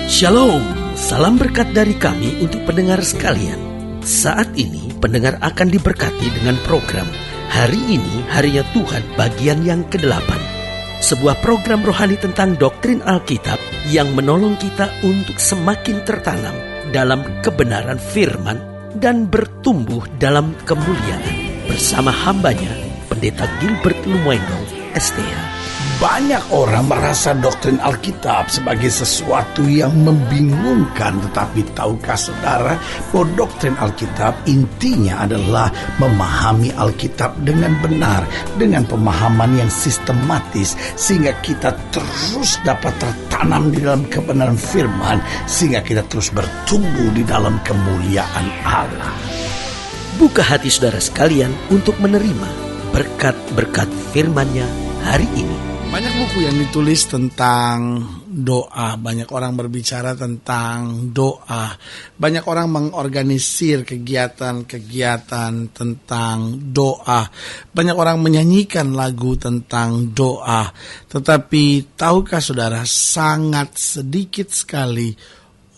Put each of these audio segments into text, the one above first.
Shalom, salam berkat dari kami untuk pendengar sekalian. Saat ini pendengar akan diberkati dengan program Hari Ini Harinya Tuhan bagian yang ke-8. Sebuah program rohani tentang doktrin Alkitab yang menolong kita untuk semakin tertanam dalam kebenaran firman dan bertumbuh dalam kemuliaan. Bersama hambanya, Pendeta Gilbert Lumoino, STH. Banyak orang merasa doktrin Alkitab sebagai sesuatu yang membingungkan. Tetapi tahukah saudara bahwa doktrin Alkitab intinya adalah memahami Alkitab dengan benar, dengan pemahaman yang sistematis, sehingga kita terus dapat tertanam di dalam kebenaran firman, sehingga kita terus bertumbuh di dalam kemuliaan Allah. Buka hati saudara sekalian untuk menerima berkat-berkat firman-Nya hari ini. Banyak buku yang ditulis tentang doa. Banyak orang berbicara tentang doa. Banyak orang mengorganisir kegiatan-kegiatan tentang doa. Banyak orang menyanyikan lagu tentang doa. Tetapi tahukah saudara, sangat sedikit sekali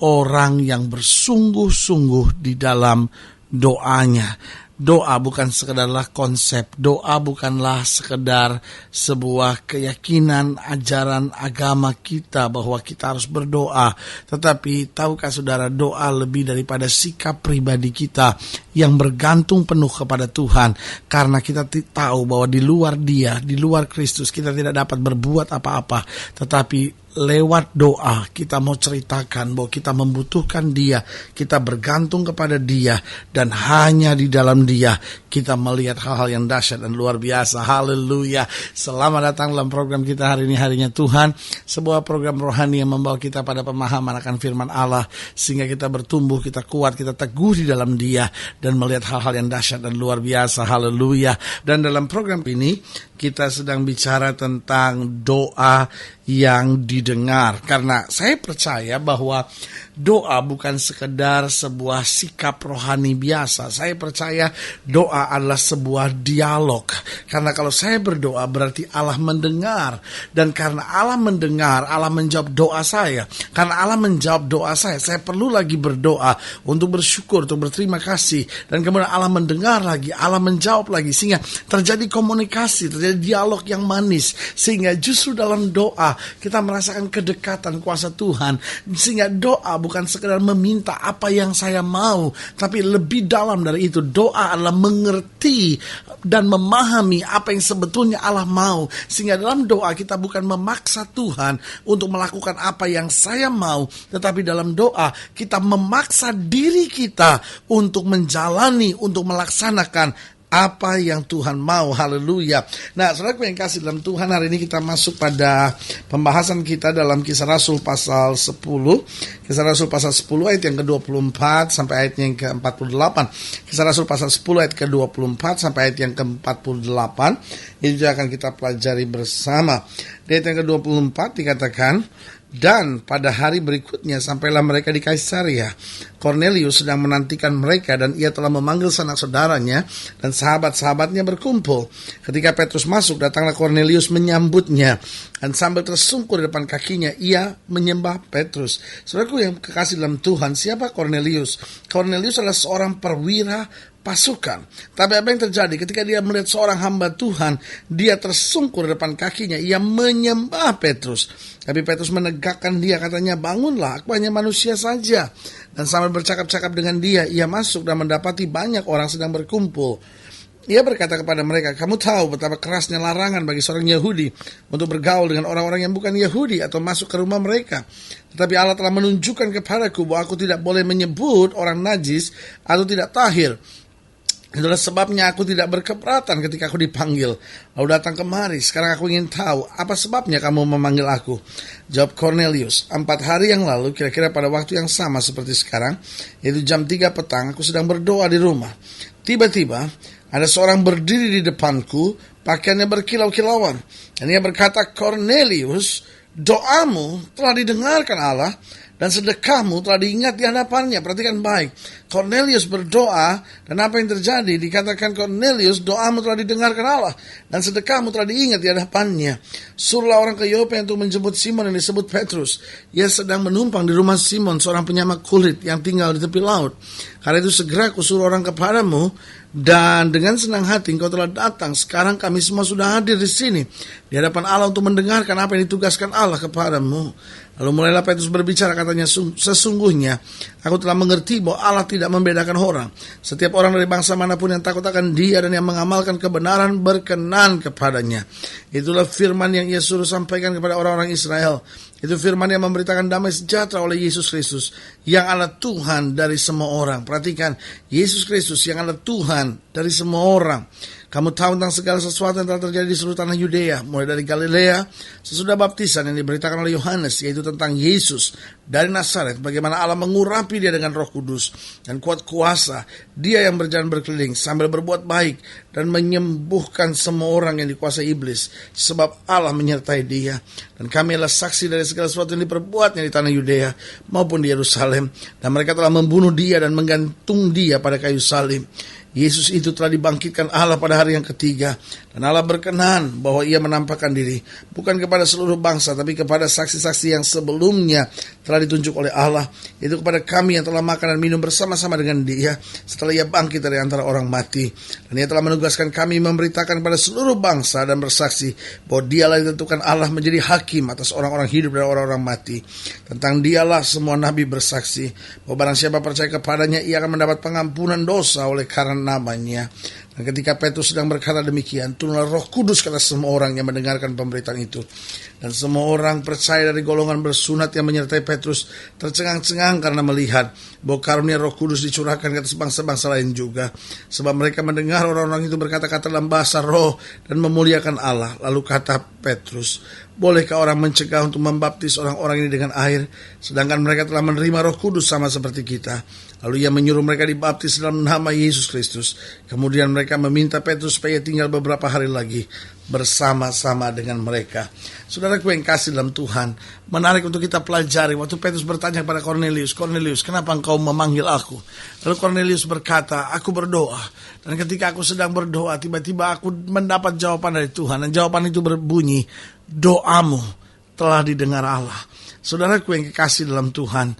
orang yang bersungguh-sungguh di dalam doanya. Doa bukan sekedarlah konsep, doa bukanlah sekedar sebuah keyakinan, ajaran agama kita bahwa kita harus berdoa. Tetapi tahukah saudara, doa lebih daripada sikap pribadi kita yang bergantung penuh kepada Tuhan. Karena kita tahu bahwa di luar Dia, di luar Kristus, kita tidak dapat berbuat apa-apa. Tetapi lewat doa kita mau ceritakan bahwa kita membutuhkan Dia, kita bergantung kepada Dia, dan hanya di dalam Dia kita melihat hal-hal yang dahsyat dan luar biasa. Haleluya. Selamat datang dalam program kita hari ini, Harinya Tuhan, sebuah program rohani yang membawa kita pada pemahaman akan firman Allah, sehingga kita bertumbuh, kita kuat, kita teguh di dalam Dia, dan melihat hal-hal yang dahsyat dan luar biasa. Haleluya. Dan dalam program ini kita sedang bicara tentang doa yang didengar. Karena saya percaya bahwa doa bukan sekedar sebuah sikap rohani biasa. Saya percaya doa adalah sebuah dialog. Karena kalau saya berdoa berarti Allah mendengar. Dan karena Allah mendengar, Allah menjawab doa saya. Karena Allah menjawab doa saya perlu lagi berdoa untuk bersyukur, untuk berterima kasih. Dan kemudian Allah mendengar lagi, Allah menjawab lagi. Sehingga terjadi komunikasi, terjadi dialog yang manis. Sehingga justru dalam doa kita merasakan kedekatan kuasa Tuhan. Sehingga doa bukan sekedar meminta apa yang saya mau, tapi lebih dalam dari itu. Doa adalah mengerti dan memahami apa yang sebetulnya Allah mau. Sehingga dalam doa kita bukan memaksa Tuhan untuk melakukan apa yang saya mau, tetapi dalam doa kita memaksa diri kita untuk menjalani, untuk melaksanakan apa yang Tuhan mau. Haleluya. Nah, saudaraku yang kasih dalam Tuhan, hari ini kita masuk pada pembahasan kita dalam Kisah Rasul pasal 10. Kisah Rasul pasal 10 ayat yang ke-24 sampai ayat yang ke-48. Kisah Rasul pasal 10 ayat ke-24 sampai ayat yang ke-48. Ini juga akan kita pelajari bersama. Di ayat yang ke-24 dikatakan, dan pada hari berikutnya sampailah mereka di Kaisaria. Kornelius sedang menantikan mereka, dan ia telah memanggil sanak saudaranya dan sahabat-sahabatnya berkumpul. Ketika Petrus masuk, datanglah Kornelius menyambutnya, dan sambil tersungkur di depan kakinya, ia menyembah Petrus. Saudaraku yang kekasih dalam Tuhan, siapa Kornelius? Kornelius adalah seorang perwira pasukan. Tapi apa yang terjadi ketika dia melihat seorang hamba Tuhan, dia tersungkur di depan kakinya, ia menyembah Petrus. Tapi Petrus menegakkan dia, katanya, bangunlah, aku hanya manusia saja. Dan sambil bercakap-cakap dengan dia, ia masuk dan mendapati banyak orang sedang berkumpul. Ia berkata kepada mereka, kamu tahu betapa kerasnya larangan bagi seorang Yahudi untuk bergaul dengan orang-orang yang bukan Yahudi atau masuk ke rumah mereka. Tetapi Allah telah menunjukkan kepadaku bahwa aku tidak boleh menyebut orang najis atau tidak tahir. Itulah sebabnya aku tidak berkeberatan ketika aku dipanggil. Lalu datang kemari. Sekarang aku ingin tahu, apa sebabnya kamu memanggil aku? Jawab Cornelius, 4 hari yang lalu, kira-kira pada waktu yang sama seperti sekarang, yaitu jam 3 petang, aku sedang berdoa di rumah. Tiba-tiba, ada seorang berdiri di depanku, pakaiannya berkilau-kilauan. Dan ia berkata, Cornelius, doamu telah didengarkan Allah, dan sedekahmu telah diingat di hadapannya. Perhatikan baik. Cornelius berdoa, dan apa yang terjadi? Dikatakan Cornelius, doamu telah didengarkan Allah, dan sedekahmu telah diingat di hadapannya. Suruhlah orang ke Yope untuk menjemput Simon yang disebut Petrus. Ia sedang menumpang di rumah Simon, seorang penyamak kulit yang tinggal di tepi laut. Karena itu segera aku suruh orang kepadamu, dan dengan senang hati engkau telah datang. Sekarang kami semua sudah hadir di sini di hadapan Allah untuk mendengarkan apa yang ditugaskan Allah kepadamu. Lalu mulailah Petrus berbicara, katanya, sesungguhnya aku telah mengerti bahwa Allah tidak membedakan orang. Setiap orang dari bangsa manapun yang takut akan Dia dan yang mengamalkan kebenaran berkenan kepadanya. Itulah firman yang Ia suruh sampaikan kepada orang-orang Israel. Itu firman yang memberitakan damai sejahtera oleh Yesus Kristus, yang adalah Tuhan dari semua orang. Perhatikan, Yesus Kristus yang adalah Tuhan dari semua orang. Kamu tahu tentang segala sesuatu yang telah terjadi di seluruh tanah Yudea, mulai dari Galilea sesudah baptisan yang diberitakan oleh Yohanes, yaitu tentang Yesus dari Nazaret, bagaimana Allah mengurapi Dia dengan Roh Kudus dan kuat kuasa. Dia yang berjalan berkeliling sambil berbuat baik dan menyembuhkan semua orang yang dikuasai iblis, sebab Allah menyertai Dia. Dan kami adalah saksi dari segala sesuatu yang diperbuatnya di tanah Yudea maupun di Yerusalem, dan mereka telah membunuh Dia dan menggantung Dia pada kayu salib. Yesus itu telah dibangkitkan Allah pada hari yang ketiga, dan Allah berkenan bahwa Ia menampakkan diri bukan kepada seluruh bangsa, tapi kepada saksi-saksi yang sebelumnya telah ditunjuk oleh Allah, yaitu kepada kami yang telah makan dan minum bersama-sama dengan Dia setelah Ia bangkit dari antara orang mati. Dan Ia telah menugaskan kami memberitakan kepada seluruh bangsa dan bersaksi bahwa Dialah yang ditentukan Allah menjadi hakim atas orang-orang hidup dan orang-orang mati. Tentang Dialah semua nabi bersaksi bahwa barang siapa percaya kepadanya, ia akan mendapat pengampunan dosa oleh karena namanya. Dan ketika Petrus sedang berkata demikian, turunlah Roh Kudus ke atas semua orang yang mendengarkan pemberitaan itu. Dan semua orang percaya dari golongan bersunat yang menyertai Petrus tercengang-cengang karena melihat bahwa karunia Roh Kudus dicurahkan ke atas bangsa-bangsa lain juga. Sebab mereka mendengar orang-orang itu berkata-kata dalam bahasa roh dan memuliakan Allah. Lalu kata Petrus, bolehkah orang mencegah untuk membaptis orang-orang ini dengan air, sedangkan mereka telah menerima Roh Kudus sama seperti kita? Lalu Ia menyuruh mereka dibaptis dalam nama Yesus Kristus. Kemudian mereka meminta Petrus supaya tinggal beberapa hari lagi bersama-sama dengan mereka. Saudaraku yang kasih dalam Tuhan, menarik untuk kita pelajari. Waktu Petrus bertanya kepada Cornelius, Cornelius, kenapa engkau memanggil aku? Lalu Cornelius berkata, aku berdoa. Dan ketika aku sedang berdoa, tiba-tiba aku mendapat jawaban dari Tuhan. Dan jawaban itu berbunyi, doamu telah didengar Allah. Saudaraku yang kekasih dalam Tuhan,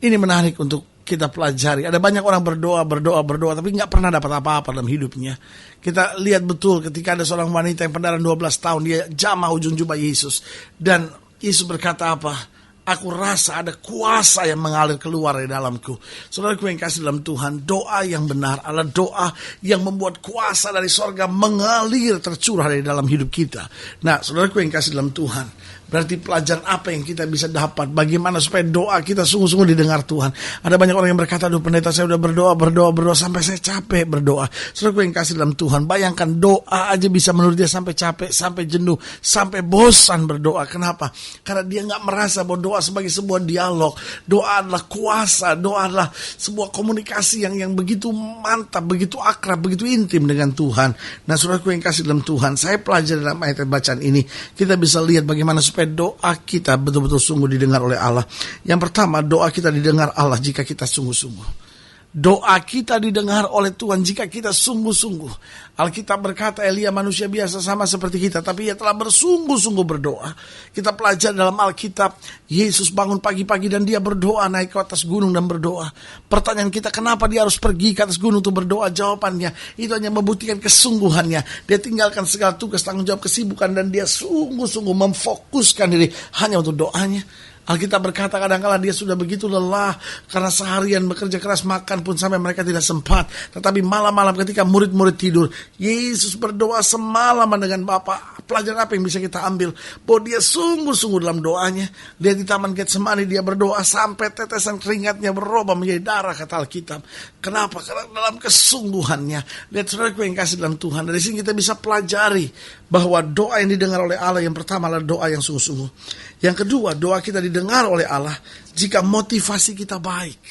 ini menarik untuk kita pelajari. Ada banyak orang berdoa, tapi nggak pernah dapat apa-apa dalam hidupnya. Kita lihat betul ketika ada seorang wanita yang pendarahan 12 tahun, dia jamah ujung jubah Yesus. Dan Yesus berkata apa? Aku rasa ada kuasa yang mengalir keluar dari dalamku. Saudaraku yang kasih dalam Tuhan, doa yang benar adalah doa yang membuat kuasa dari sorga mengalir tercurah dari dalam hidup kita. Nah, saudaraku yang kasih dalam Tuhan, berarti pelajaran apa yang kita bisa dapat? Bagaimana supaya doa kita sungguh-sungguh didengar Tuhan? Ada banyak orang yang berkata, aduh pendeta saya udah berdoa sampai saya capek berdoa. Saudaraku yang kasih dalam Tuhan, bayangkan doa aja bisa menurut dia sampai capek, sampai jenuh, sampai bosan berdoa. Kenapa? Karena dia gak merasa bahwa doa sebagai sebuah dialog. Doa adalah kuasa, doa adalah sebuah komunikasi yang begitu mantap, begitu akrab, begitu intim dengan Tuhan. Nah, saudaraku yang kasih dalam Tuhan, saya pelajari dalam ayat bacaan ini, kita bisa lihat bagaimana supaya doa kita betul-betul sungguh didengar oleh Allah. Yang pertama, doa kita didengar Allah jika kita sungguh-sungguh. Doa kita didengar oleh Tuhan jika kita sungguh-sungguh. Alkitab berkata Elia manusia biasa sama seperti kita, tapi ia telah bersungguh-sungguh berdoa. Kita pelajari dalam Alkitab, Yesus bangun pagi-pagi dan dia berdoa, naik ke atas gunung dan berdoa. Pertanyaan kita, kenapa dia harus pergi ke atas gunung untuk berdoa? Jawabannya, itu hanya membuktikan kesungguhannya. Dia tinggalkan segala tugas, tanggung jawab, kesibukan, dan dia sungguh-sungguh memfokuskan diri hanya untuk doanya. Alkitab berkata kadang-kala dia sudah begitu lelah karena seharian bekerja keras, makan pun sampai mereka tidak sempat. Tetapi malam-malam ketika murid-murid tidur, Yesus berdoa semalaman dengan Bapa. Pelajaran apa yang bisa kita ambil? Bahwa dia sungguh-sungguh dalam doanya. Dia di Taman Getsemani dia berdoa sampai tetesan keringatnya berubah menjadi darah, kata Alkitab. Kenapa? Karena dalam kesungguhannya. Lihat saudaraku yang kasih dalam Tuhan, dari sini kita bisa pelajari bahwa doa yang didengar oleh Allah yang pertama adalah doa yang sungguh-sungguh. Yang kedua, doa kita didengar oleh Allah jika motivasi kita baik.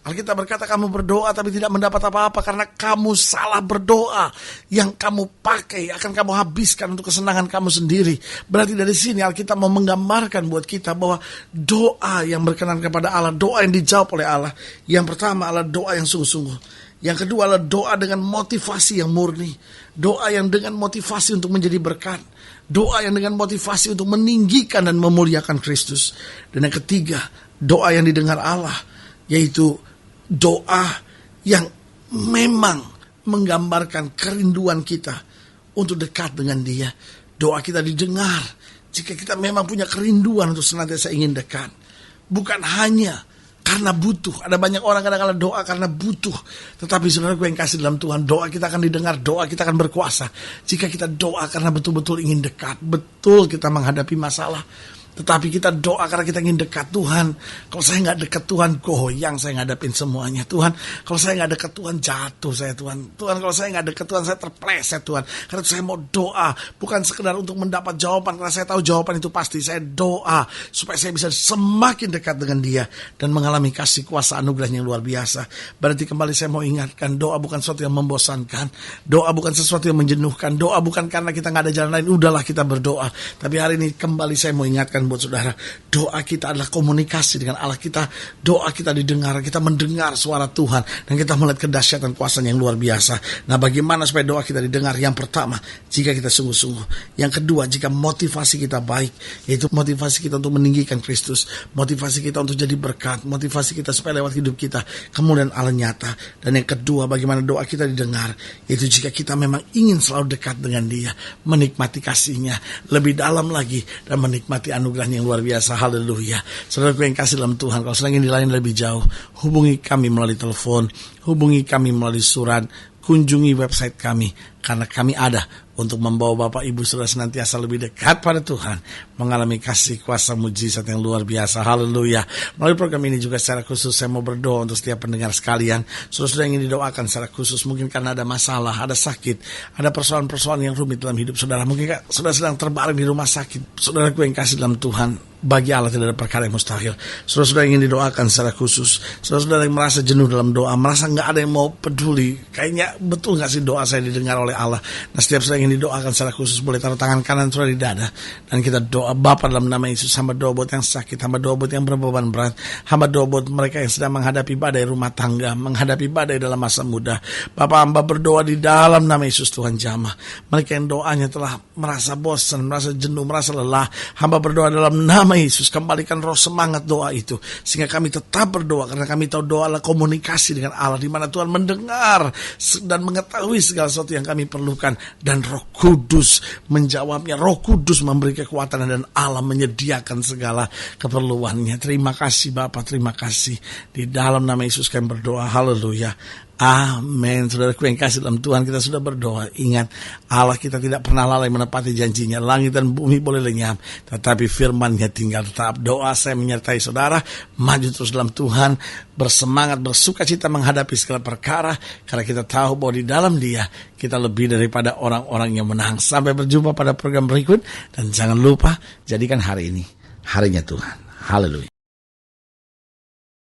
Alkitab berkata kamu berdoa tapi tidak mendapat apa-apa karena kamu salah berdoa. Yang kamu pakai akan kamu habiskan untuk kesenangan kamu sendiri. Berarti dari sini Alkitab mau menggambarkan buat kita bahwa doa yang berkenan kepada Allah, doa yang dijawab oleh Allah. Yang pertama adalah doa yang sungguh-sungguh. Yang kedua adalah doa dengan motivasi yang murni. Doa yang dengan motivasi untuk menjadi berkat. Doa yang dengan motivasi untuk meninggikan dan memuliakan Kristus. Dan yang ketiga, doa yang didengar Allah, yaitu doa yang memang menggambarkan kerinduan kita untuk dekat dengan Dia. Doa kita didengar jika kita memang punya kerinduan untuk senantiasa ingin dekat. Bukan hanya karena butuh. Ada banyak orang kadang-kadang doa karena butuh. Tetapi saudaraku yang kasih dalam Tuhan, doa kita akan didengar, doa kita akan berkuasa jika kita doa karena betul-betul ingin dekat. Betul kita menghadapi masalah, tetapi kita doa karena kita ingin dekat. Tuhan, kalau saya nggak dekat Tuhan, goyang saya ngadapin semuanya. Tuhan, kalau saya nggak dekat Tuhan, jatuh saya Tuhan. Tuhan, kalau saya nggak dekat Tuhan, saya terpleset Tuhan. Karena saya mau doa, bukan sekedar untuk mendapat jawaban, karena saya tahu jawaban itu pasti. Saya doa supaya saya bisa semakin dekat dengan Dia dan mengalami kasih kuasa anugerahnya yang luar biasa. Berarti kembali saya mau ingatkan, doa bukan sesuatu yang membosankan. Doa bukan sesuatu yang menjenuhkan. Doa bukan karena kita nggak ada jalan lain, udahlah kita berdoa. Tapi hari ini kembali saya mau ingatkan buat saudara, doa kita adalah komunikasi dengan Allah kita. Doa kita didengar, kita mendengar suara Tuhan dan kita melihat kedahsyatan kuasanya yang luar biasa. Nah, bagaimana supaya doa kita didengar? Yang pertama, jika kita sungguh-sungguh. Yang kedua, jika motivasi kita baik, yaitu motivasi kita untuk meninggikan Kristus, motivasi kita untuk jadi berkat, motivasi kita supaya lewat hidup kita kemudian Allah nyata. Dan yang kedua, bagaimana doa kita didengar, yaitu jika kita memang ingin selalu dekat dengan Dia, menikmati kasih-Nya lebih dalam lagi dan menikmati anugerahnya yang luar biasa. Haleluya. Saudaraku yang kasih dalam Tuhan, kalau sedang ingin dilayani lebih jauh, hubungi kami melalui telepon, hubungi kami melalui surat, kunjungi website kami, karena kami ada untuk membawa Bapak Ibu Saudara senantiasa lebih dekat pada Tuhan, mengalami kasih kuasa mujizat yang luar biasa. Haleluya. Melalui program ini juga secara khusus saya mau berdoa untuk setiap pendengar sekalian. Saudara ingin didoakan secara khusus, mungkin karena ada masalah, ada sakit, ada persoalan-persoalan yang rumit dalam hidup saudara. Mungkin saudara sedang terbaring di rumah sakit. Saudaraku yang kasih dalam Tuhan, bagi Allah tidak ada perkara yang mustahil. Saudara-saudara ingin didoakan secara khusus, saudara-saudara yang merasa jenuh dalam doa, merasa nggak ada yang mau peduli, kayaknya betul nggak sih doa saya didengar oleh Allah. Nah, setiap saudara ingin didoakan secara khusus, boleh taruh tangan kanan saudara di dada, dan kita doa. Bapa, dalam nama Yesus, hamba doa buat yang sakit, hamba doa buat yang berbeban berat, hamba doa buat mereka yang sedang menghadapi badai rumah tangga, menghadapi badai dalam masa muda. Bapa, hamba berdoa di dalam nama Yesus, Tuhan jamah mereka yang doanya telah merasa bosan, merasa jenuh, merasa lelah. Hamba berdoa dalam nama Yesus, kembalikan roh semangat doa itu, sehingga kami tetap berdoa, karena kami tahu doa adalah komunikasi dengan Allah, di mana Tuhan mendengar dan mengetahui segala sesuatu yang kami perlukan, dan Roh Kudus menjawabnya. Roh Kudus memberi kekuatan dan Allah menyediakan segala keperluannya. Terima kasih Bapa, terima kasih. Di dalam nama Yesus kami berdoa. Haleluya. Amin. Saudaraku yang kasih dalam Tuhan, kita sudah berdoa. Ingat, Allah kita tidak pernah lalai menepati janjinya. Langit dan bumi boleh lenyap, tetapi firman-Nya tinggal tetap. Doa saya menyertai saudara, maju terus dalam Tuhan, bersemangat, bersuka cita menghadapi segala perkara, karena kita tahu bahwa di dalam Dia kita lebih daripada orang-orang yang menang. Sampai berjumpa pada program berikut, dan jangan lupa jadikan hari ini harinya Tuhan. Haleluya.